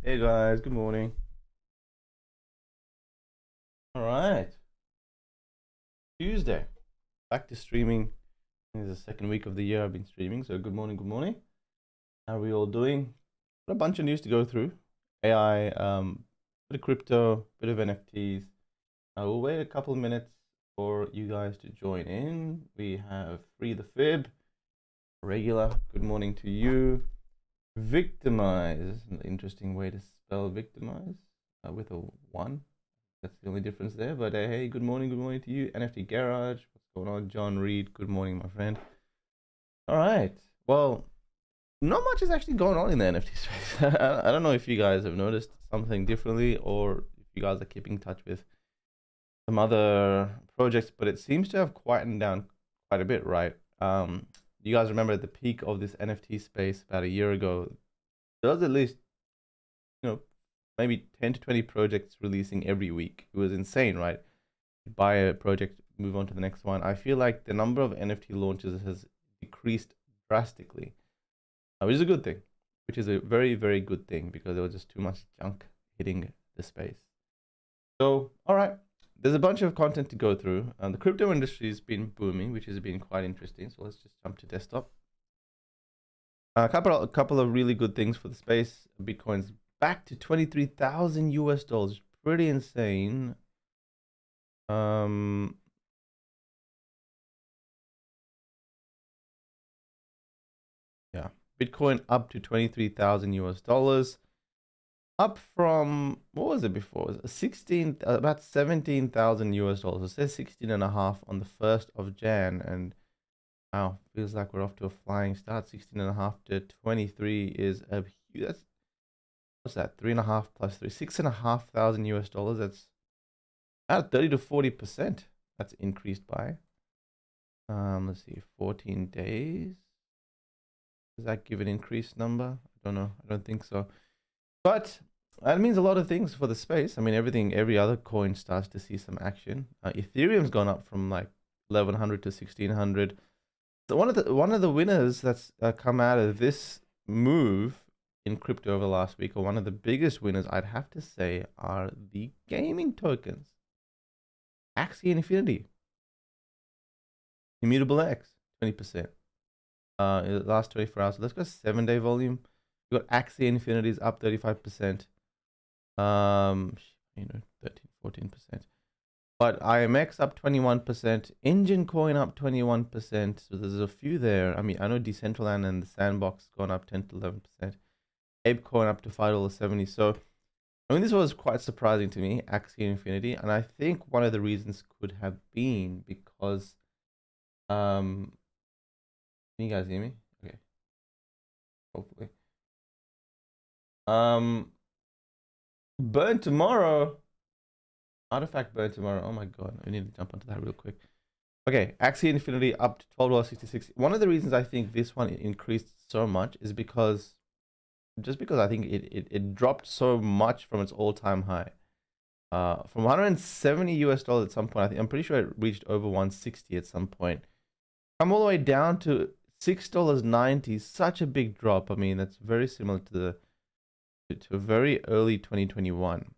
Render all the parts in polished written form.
Hey guys, good morning. All right, Tuesday, back to streaming. This is the second week of the year I've been streaming, so good morning, good morning. How are we all doing? Got a bunch of news to go through. AI, bit of crypto, bit of NFTs. We'll wait a couple of minutes for you guys to join in. We have Free the Fib, regular, good morning to you. Victimize, an interesting way to spell victimize, with a 1. That's the only difference there. But hey, good morning to you. NFT Garage, what's going on? John Reed, good morning, my friend. All right. Well, not much is actually going on in the NFT space. I don't know if you guys have noticed something differently or if you guys are keeping in touch with some other projects, but it seems to have quietened down quite a bit, right? You guys remember at the peak of this NFT space about a year ago, there was at least, you know, maybe 10 to 20 projects releasing every week. It was insane, right? Buy a project, move on to the next one. I feel like the number of NFT launches has decreased drastically, which is a good thing, which is a very, very good thing because there was just too much junk hitting the space. So, all right, there's a bunch of content to go through. The crypto industry has been booming, which has been quite interesting. So let's just jump to desktop. A couple of really good things for the space. Bitcoin's back to 23,000 US dollars. Pretty insane. Yeah, Bitcoin up to 23,000 US dollars, up from, what was it before? 16, about 17,000 US dollars. It says 16 and a half on the 1st of Jan, and wow, feels like we're off to a flying start. 16 and a half to 23 is a huge, that's, what's that? 3.5 plus 3, 6,500 US dollars. That's about 30 to 40%. That's increased by. Let's see, 14 days. Does that give an increased number? I don't know. I don't think so. But that means a lot of things for the space. I mean, every other coin starts to see some action. Ethereum's gone up from like 1,100 to 1,600. So one of the winners that's come out of this move in crypto over the last week, or one of the biggest winners, I'd have to say, are the gaming tokens. Axie Infinity, Immutable X, 20%. In the last 24 hours. So let's go 7-day volume. We got Axie Infinity's up 35%. 13, 14%. But IMX up 21%. Engine Coin up 21%. So there's a few there. I mean, I know Decentraland and the Sandbox gone up 10 to 11%. ApeCoin up to $5.70. So, I mean, this was quite surprising to me, Axie Infinity. And I think one of the reasons could have been because, can you guys hear me? Okay. Hopefully. Burn tomorrow. Artifact burn tomorrow. Oh my god, I need to jump onto that real quick. Okay, Axie Infinity up to $12.66. One of the reasons I think this one increased so much is because I think it dropped so much from its all-time high. From 170 US dollars at some point. I'm pretty sure it reached over 160 at some point. Come all the way down to $6.90. Such a big drop. I mean, that's very similar to a very early 2021.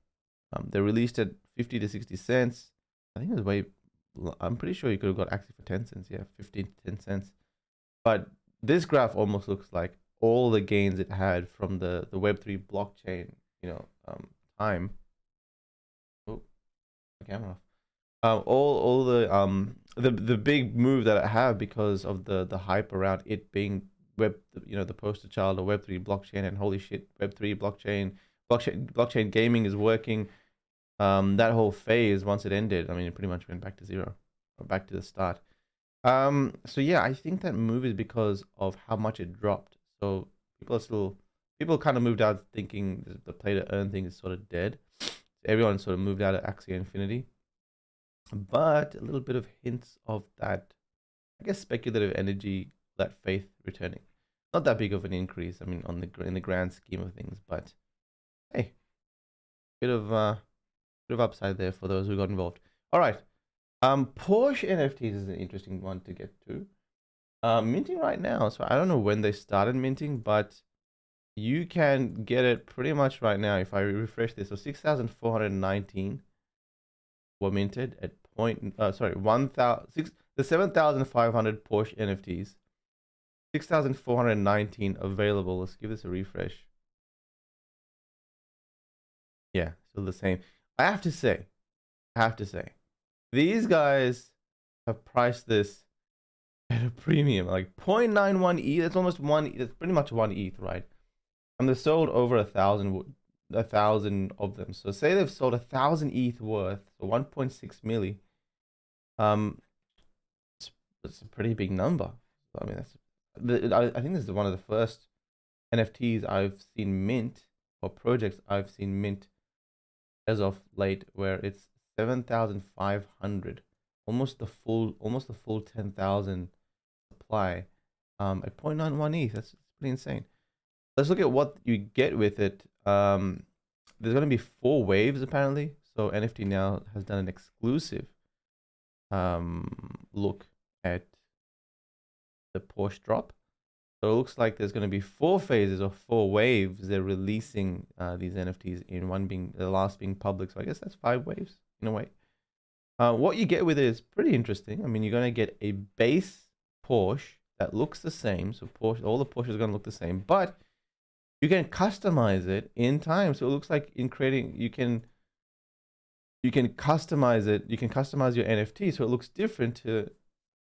They released it 50 to 60 cents. I think it was way. I'm pretty sure you could have got Axie for 10 cents. Yeah, 15 to 10 cents. But this graph almost looks like all the gains it had from the Web3 blockchain, time. Oh, the camera off. All the big move that it had because of the hype around it being the poster child of Web3 blockchain, and holy shit, Web3 blockchain gaming is working. That whole phase, once it ended, I mean, it pretty much went back to zero, or back to the start. So yeah, I think that move is because of how much it dropped. So people kind of moved out thinking the play to earn thing is sort of dead. So everyone sort of moved out of Axie Infinity, but a little bit of hints of that, I guess, speculative energy, that faith returning. Not that big of an increase, I mean, in the grand scheme of things, but hey, bit of upside there for those who got involved. All right, Porsche NFTs is an interesting one to get to. Minting right now, so I don't know when they started minting, but You can get it pretty much right now if I refresh this. So 6,419 were minted at sorry, 1,000 the 7,500 Porsche NFTs. 6,419 available. Let's give this a refresh. Yeah, still the same. I have to say, these guys have priced this at a premium, like 0.91 ETH. That's almost one. That's pretty much one ETH, right? And they've sold over 1,000 of them. So say they've sold 1,000 ETH worth, so 1.6 milli. It's a pretty big number. I mean, I think this is one of the first NFTs I've seen mint, or projects I've seen mint as of late, where it's 7,500, almost the full 10,000 supply, at 0.91 ETH. That's pretty insane. Let's look at what you get with it. There's going to be 4 waves apparently. So NFT now has done an exclusive look at the Porsche drop. So it looks like there's going to be 4 phases or 4 waves they're releasing these NFTs in, one being the last being public. So I guess that's 5 waves in a way. What you get with it is pretty interesting. I mean, you're going to get a base Porsche that looks the same. So Porsche, all the Porsches are going to look the same, but you can customize it in time. So it looks like in creating, you can customize it. You can customize your NFT so it looks different to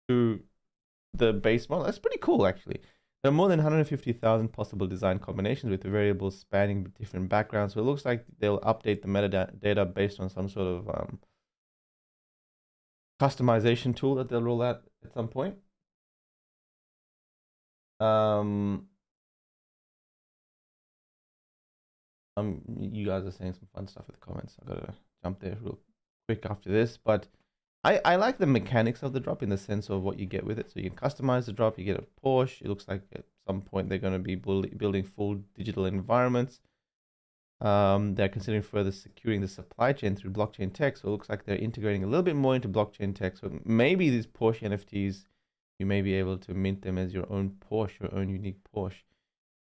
the base model. That's pretty cool, actually. There are more than 150,000 possible design combinations with variables spanning different backgrounds. So it looks like they'll update the metadata based on some sort of customization tool that they'll roll out at some point. You guys are saying some fun stuff in the comments. I gotta jump there real quick after this, but I like the mechanics of the drop in the sense of what you get with it. So you can customize the drop. You get a Porsche. It looks like at some point they're going to be building full digital environments. They're considering further securing the supply chain through blockchain tech. So it looks like they're integrating a little bit more into blockchain tech. So maybe these Porsche NFTs, you may be able to mint them as your own Porsche, your own unique Porsche.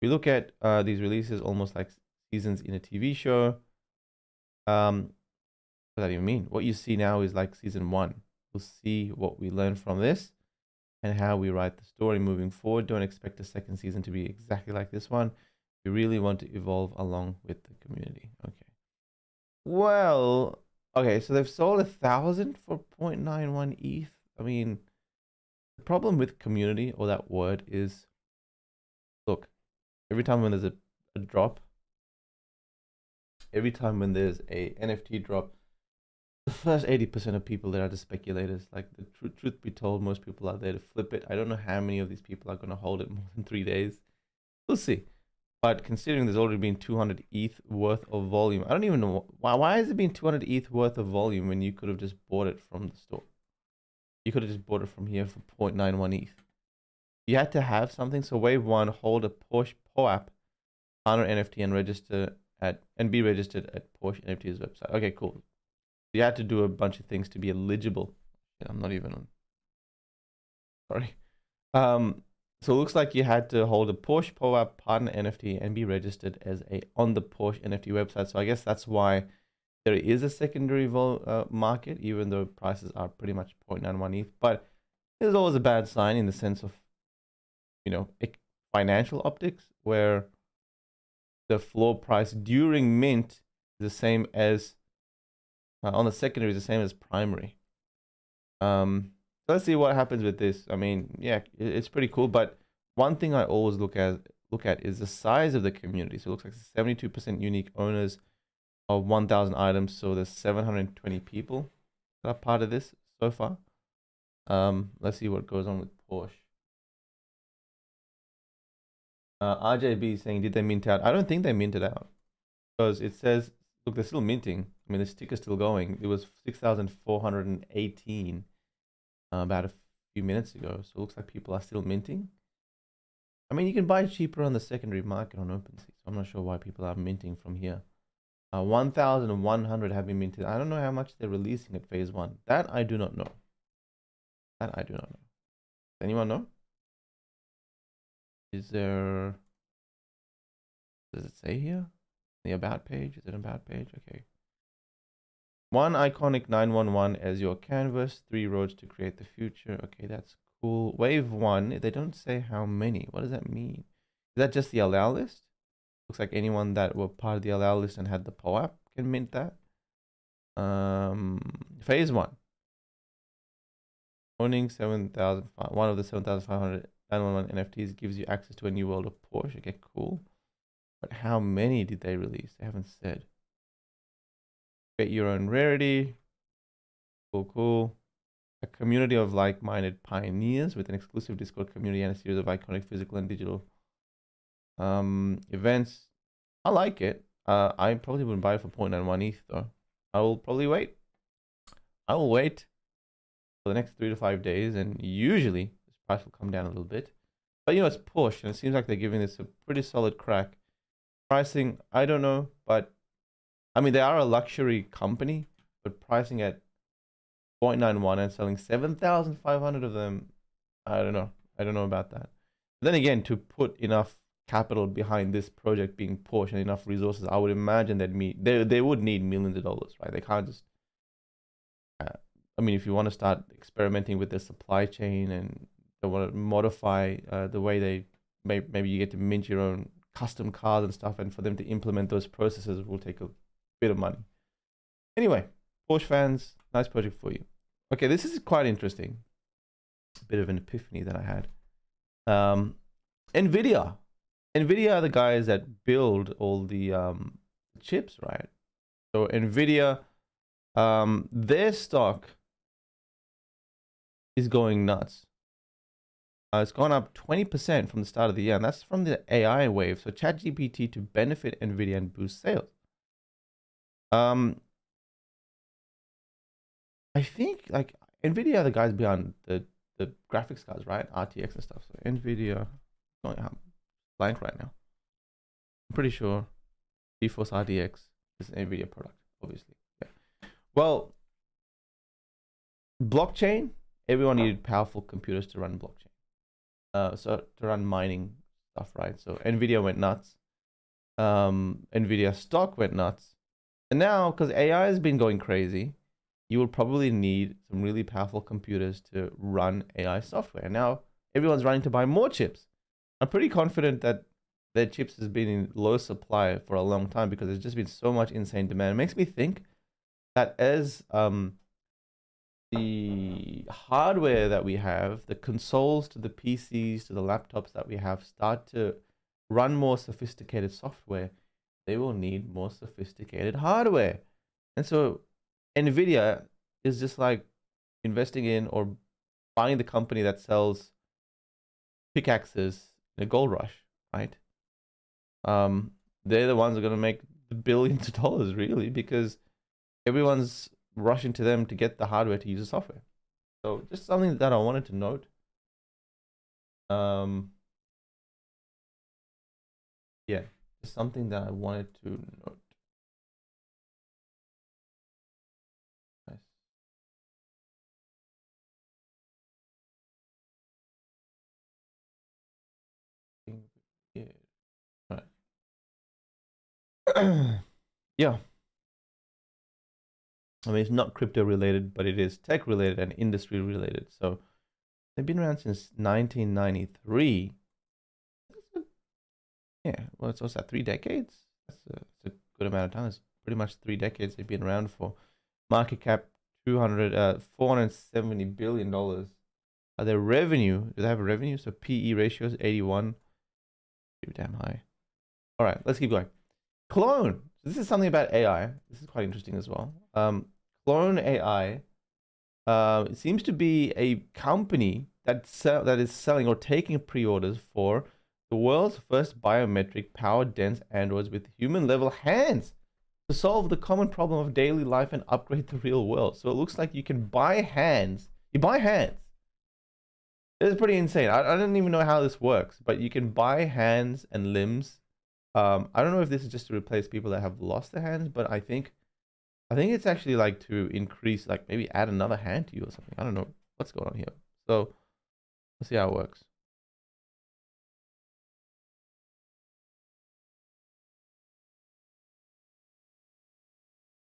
We look at these releases almost like seasons in a TV show. What does that even mean? What you see now is like season 1. We'll see what we learn from this and how we write the story moving forward. Don't expect a second season to be exactly like this one. We really want to evolve along with the community. Okay. Well, okay, so they've sold 1,000 for 0.91 ETH. I mean, the problem with community, or that word, is, look, every time when there's a drop, every time when there's a NFT drop, the first 80% of people there are just speculators. Like, the truth be told, most people are there to flip it. I don't know how many of these people are going to hold it more than 3 days. We'll see. But considering there's already been 200 ETH worth of volume, I don't even know why has it been 200 ETH worth of volume when you could have just bought it from the store. You could have just bought it from here for 0.91 ETH. You had to have something. So wave 1, hold a Porsche POAP partner NFT and be registered at Porsche NFT's website. Okay, cool. You had to do a bunch of things to be eligible. I'm not even on. Sorry. So it looks like you had to hold a Porsche POAP partner NFT and be registered as on the Porsche NFT website. So I guess that's why there is a secondary market, even though prices are pretty much 0.91 ETH. But there's always a bad sign in the sense of, financial optics, where the floor price during mint is the same as on the secondary is the same as primary. Let's see what happens with this. I mean, yeah, it's pretty cool. But one thing I always look at is the size of the community. So it looks like 72% unique owners of 1,000 items. So there's 720 people that are part of this so far. Let's see what goes on with Porsche. RJB saying, did they mint out? I don't think they minted out, because it says, look, they're still minting. I mean, the sticker's still going. It was 6,418 about a few minutes ago. So it looks like people are still minting. I mean, you can buy cheaper on the secondary market on OpenSea. So I'm not sure why people are minting from here. 1,100 have been minted. I don't know how much they're releasing at phase 1. That I do not know. Does anyone know? Is there... Does it say here? The about page? Is it about page? Okay. One iconic 911 as your canvas, 3 roads to create the future. Okay, that's cool. Wave 1, they don't say how many. What does that mean? Is that just the allow list? Looks like anyone that were part of the allow list and had the POAP can mint that. Phase 1. Owning 7,000, one of the 7,500 911 NFTs gives you access to a new world of Porsche. Okay, cool. But how many did they release? They haven't said. Get your own rarity. Cool. A community of like-minded pioneers with an exclusive Discord community and a series of iconic physical and digital events. I like it. I probably wouldn't buy it for 0.91 ETH though. I will probably wait. I will wait for the next 3 to 5 days, and usually this price will come down a little bit. But you know, it's Porsche, and it seems like they're giving this a pretty solid crack. Pricing, I don't know, but I mean, they are a luxury company, but pricing at 0.91 and selling 7,500 of them, I don't know. I don't know about that. But then again, to put enough capital behind this project being Porsche and enough resources, I would imagine they would need millions of dollars, right? They can't just. I mean, if you want to start experimenting with the supply chain and they want to modify the way they maybe you get to mint your own custom cars and stuff, and for them to implement those processes will take a bit of money. Anyway, Porsche fans, nice project for you. Okay, this is quite interesting. A bit of an epiphany that I had. Nvidia are the guys that build all the chips, right? So Nvidia, their stock is going nuts. It's gone up 20% from the start of the year, and that's from the AI wave. So ChatGPT to benefit Nvidia and boost sales. I think like Nvidia are the guys behind the graphics cards, right? RTX and stuff. So Nvidia, going blank right now. I'm pretty sure GeForce RTX is an Nvidia product, obviously. Yeah. Well, blockchain. Everyone needed powerful computers to run blockchain. So to run mining stuff, right? So Nvidia went nuts. Nvidia stock went nuts. And now, because AI has been going crazy, you will probably need some really powerful computers to run AI software. Now, everyone's running to buy more chips. I'm pretty confident that their chips has been in low supply for a long time because there's just been so much insane demand. It makes me think that as the hardware that we have, the consoles to the PCs to the laptops that we have start to run more sophisticated software, they will need more sophisticated hardware. And so Nvidia is just like investing in or buying the company that sells pickaxes in a gold rush, right? They're the ones that are going to make the billions of dollars, really, because everyone's rushing to them to get the hardware to use the software. So just something that I wanted to note. Yeah, just something that I wanted to note. Nice. Yeah. Right. Yeah. I mean, it's not crypto related, but it is tech related and industry related. So they've been around since 1993. Yeah, well, it's also 3 decades. That's a good amount of time. It's pretty much 3 decades they've been around for. Market cap $470 billion. Their revenue, do they have a revenue? So PE ratio is 81. Pretty damn high. All right, let's keep going. Clone. So this is something about AI. This is quite interesting as well. Clone AI it seems to be a company that is selling or taking pre-orders for the world's first biometric power-dense androids with human-level hands to solve the common problem of daily life and upgrade the real world. So it looks like you can buy hands. You buy hands. It's pretty insane. I don't even know how this works, but you can buy hands and limbs. I don't know if this is just to replace people that have lost their hands, but I think it's actually like to increase, like maybe add another hand to you or something. I don't know what's going on here. So let's see how it works.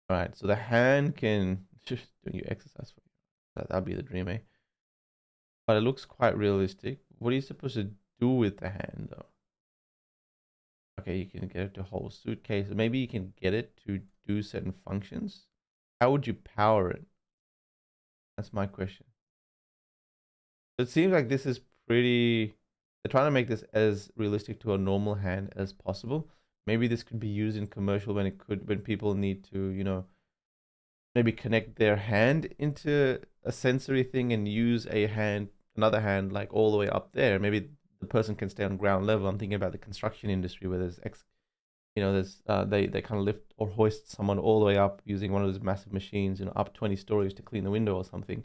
All right, so the hand can just doing you exercise for you. That'd be the dream, eh? But it looks quite realistic. What are you supposed to do with the hand, though? Okay, you can get it to hold suitcase. Maybe you can get it to do certain functions. How would you power it? That's my question. It seems like this is pretty. They're trying to make this as realistic to a normal hand as possible. Maybe this could be used in commercial when people need to, you know, maybe connect their hand into a sensory thing and use another hand like all the way up there. Maybe the person can stay on ground level. I'm thinking about the construction industry where they kind of lift or hoist someone all the way up using one of those massive machines, you know, up 20 stories to clean the window or something.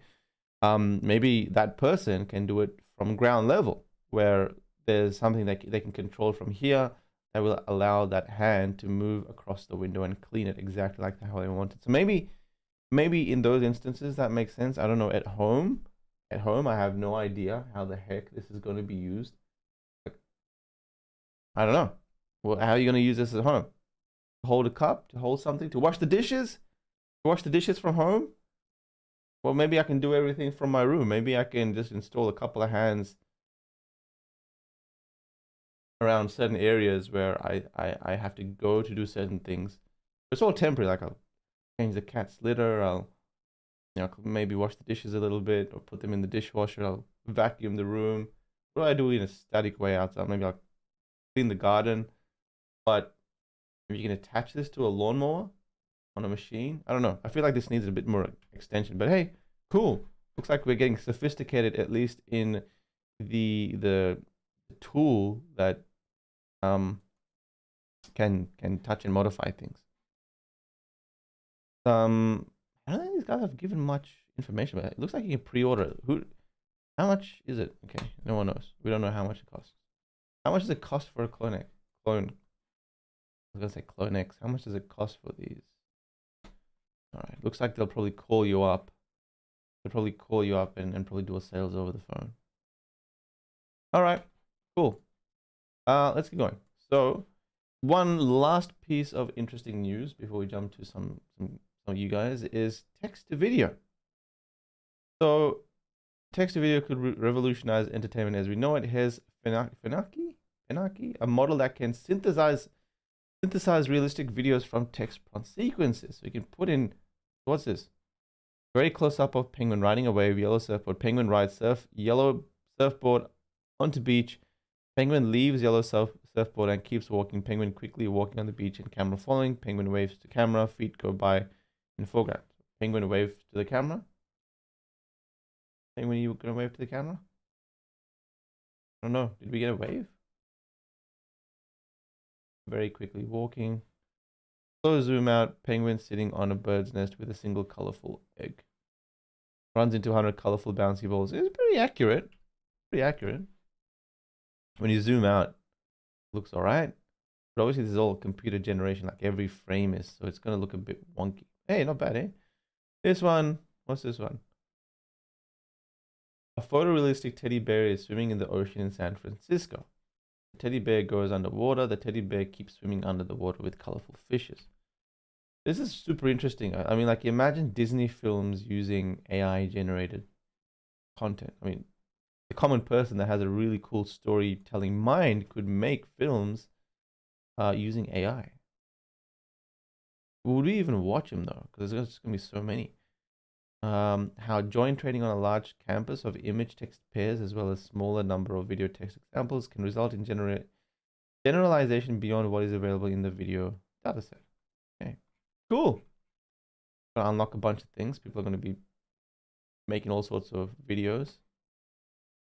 Maybe that person can do it from ground level where there's something that they can control from here that will allow that hand to move across the window and clean it exactly like how they want it. So maybe in those instances that makes sense. I don't know. At home, I have no idea how the heck this is going to be used. Like, I don't know. Well, how are you going to use this at home? To hold a cup, to hold something, to wash the dishes, from home. Well, maybe I can do everything from my room. Maybe I can just install a couple of hands around certain areas where I have to go to do certain things. It's all temporary. Like I'll change the cat's litter. I'll, you know, maybe wash the dishes a little bit or put them in the dishwasher. I'll vacuum the room. What do I do in a static way outside? Maybe I'll clean the garden. But if you can attach this to a lawnmower on a machine, I don't know. I feel like this needs a bit more extension. But hey, cool. Looks like we're getting sophisticated, at least in the tool that can touch and modify things. I don't think these guys have given much information, but it looks like you can pre-order. How much is it? Okay, no one knows. We don't know how much it costs. How much does it cost for a clone? I was gonna say Clone X. How much does it cost for these? All right, looks like they'll probably call you up. They'll probably call you up and probably do a sales over the phone. All right, cool. Let's keep going. So, one last piece of interesting news before we jump to some of you guys is text to video. So, text to video could revolutionize entertainment as we know it. Here's Finaki, a model that can synthesize realistic videos from text prompt sequences. So you can put in, what's this? Very close up of penguin riding a wave, yellow surfboard, penguin rides yellow surfboard onto beach, penguin leaves yellow surfboard and keeps walking, penguin quickly walking on the beach and camera following, penguin waves to camera, feet go by in foreground. Penguin wave to the camera. Penguin, you gonna wave to the camera? I don't know. Did we get a wave? Very quickly walking. Slow zoom out, penguin sitting on a bird's nest with a single colorful egg. Runs into 100 colorful bouncy balls. It's pretty accurate. Pretty accurate. When you zoom out, looks all right. But obviously this is all computer generation, like every frame is, so it's going to look a bit wonky. Hey, not bad, eh? This one, what's this one? A photorealistic teddy bear is swimming in the ocean in San Francisco. The teddy bear goes underwater. The teddy bear keeps swimming under the water with colorful fishes. This is super interesting. I mean, like, imagine Disney films using AI generated content. I mean, the common person that has a really cool storytelling mind could make films using AI. Would we even watch them though? Because there's going to be so many. How joint training on a large campus of image text pairs as well as smaller number of video text examples can result in generalization beyond what is available in the video dataset. Okay, cool. Gonna unlock a bunch of things. People are going to be making all sorts of videos.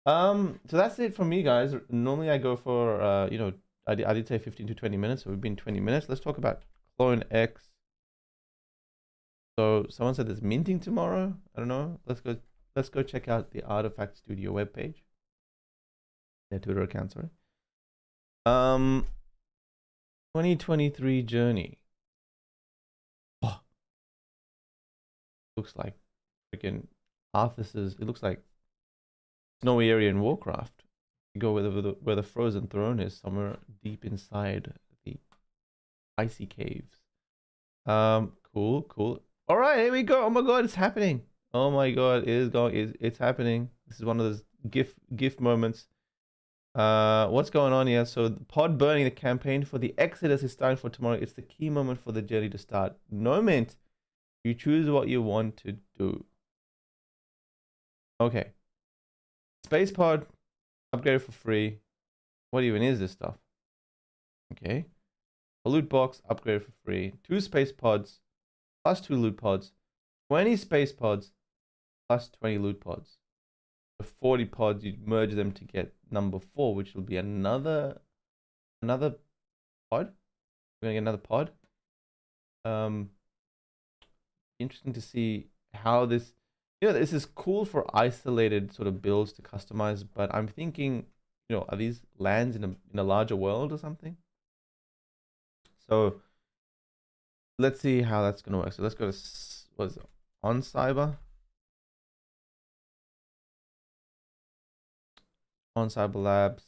So that's it from me, guys. Normally I go for you know, I did say 15 to 20 minutes, so we've been 20 minutes. Let's talk about Clone X. So someone said there's minting tomorrow. I don't know. Let's go check out the Artifact Studio webpage. Their Twitter account, sorry. 2023 journey. Oh. Looks like freaking Arthas's. It looks like snowy area in Warcraft. You go where the frozen throne is, somewhere deep inside the icy caves. Cool, cool. All right, here we go. Oh my god, it's happening. Oh my god, it is going. It's happening. This is one of those GIF moments. What's going on here? So the pod burning, the campaign for the Exodus is starting for tomorrow. It's the key moment for the journey to start. No mint. You choose what you want to do. Okay. Space pod upgraded for free. What even is this stuff? Okay. A loot box upgraded for free. 2 space pods plus 2 loot pods. 20 space pods plus 20 loot pods. The 40 pods, you merge them to get number 4, which will be another pod. We're gonna get another pod. Interesting to see how this, this is cool for isolated sort of builds to customize, but I'm thinking, are these lands in a larger world or something? So let's see how that's gonna work. So let's go to what is it? On Cyber. On Cyber Labs,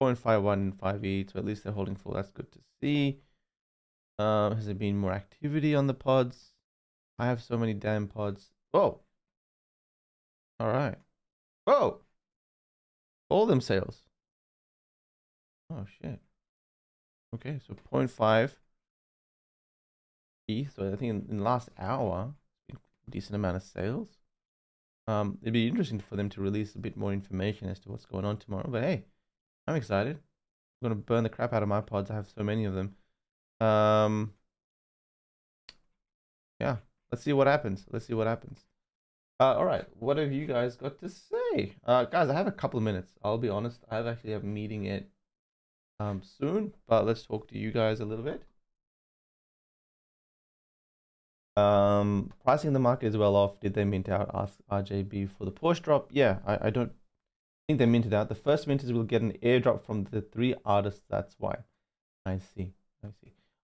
0.51 and 5E, so at least they're holding full. That's good to see. Has there been more activity on the pods? I have so many damn pods. Whoa. All right. Whoa. All them sales. Oh shit. Okay, so 0.5 E. So I think in the last hour, a decent amount of sales. It'd be interesting for them to release a bit more information as to what's going on tomorrow. But hey, I'm excited. I'm gonna burn the crap out of my pods. I have so many of them. Yeah, let's see what happens. Let's see what happens. All right, what have you guys got to say? Guys, I have a couple of minutes. I'll be honest. I actually have a meeting at soon, but let's talk to you guys a little bit. Pricing in the market is well off. Did they mint out? Ask RJB for the Porsche drop. Yeah, I don't think they minted out. The first minters will get an airdrop from the 3 artists. That's why. I see.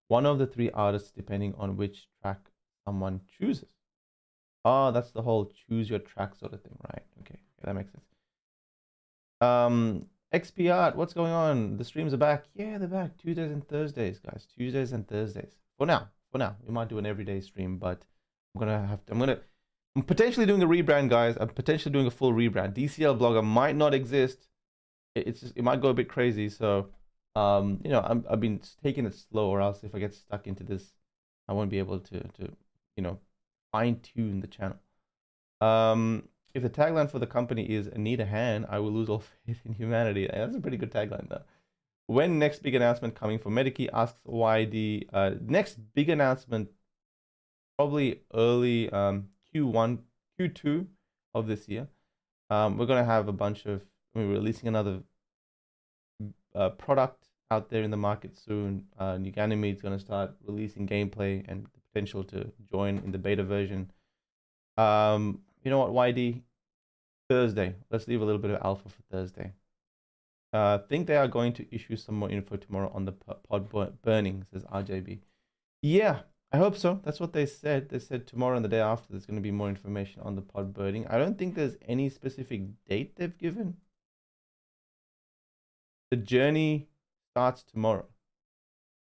One of the 3 artists, depending on which track someone chooses. Oh, that's the whole choose your track sort of thing, right? Okay, that makes sense. XP Art, what's going on? The streams are back. Yeah, they're back. Tuesdays and Thursdays, guys. Tuesdays and Thursdays. For now, we might do an everyday stream, but I'm potentially doing a rebrand, guys. I'm potentially doing a full rebrand. DCL Blogger might not exist. It might go a bit crazy. So, I've been taking it slow, or else if I get stuck into this, I won't be able to fine tune the channel. If the tagline for the company is "Need a hand, I will lose all faith in humanity." That's a pretty good tagline, though. When next big announcement coming from Medikey? Asks why the next big announcement probably early Q1, Q2 of this year. We're gonna have a bunch of. We're releasing another product out there in the market soon. Nuganimi is gonna start releasing gameplay and the potential to join in the beta version. You know what, YD? Thursday. Let's leave a little bit of alpha for Thursday. Think they are going to issue some more info tomorrow on the pod burning, says RJB. Yeah, I hope so. That's what they said. They said tomorrow and the day after there's going to be more information on the pod burning. I don't think there's any specific date they've given. The journey starts tomorrow.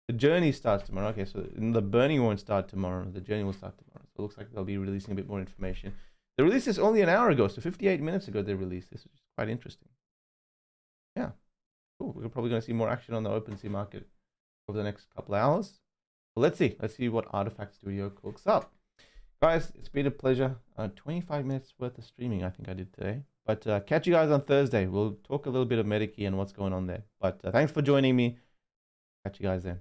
The journey starts tomorrow. Okay, so the burning won't start tomorrow. The journey will start tomorrow. So it looks like they'll be releasing a bit more information. They released this only an hour ago, so 58 minutes ago they released this, which is quite interesting. Yeah, cool. We're probably going to see more action on the OpenSea market over the next couple of hours. But let's see what Artifact Studio cooks up. Guys, it's been a pleasure. 25 minutes worth of streaming I think I did today. But catch you guys on Thursday. We'll talk a little bit of Medikey and what's going on there. But thanks for joining me. Catch you guys then.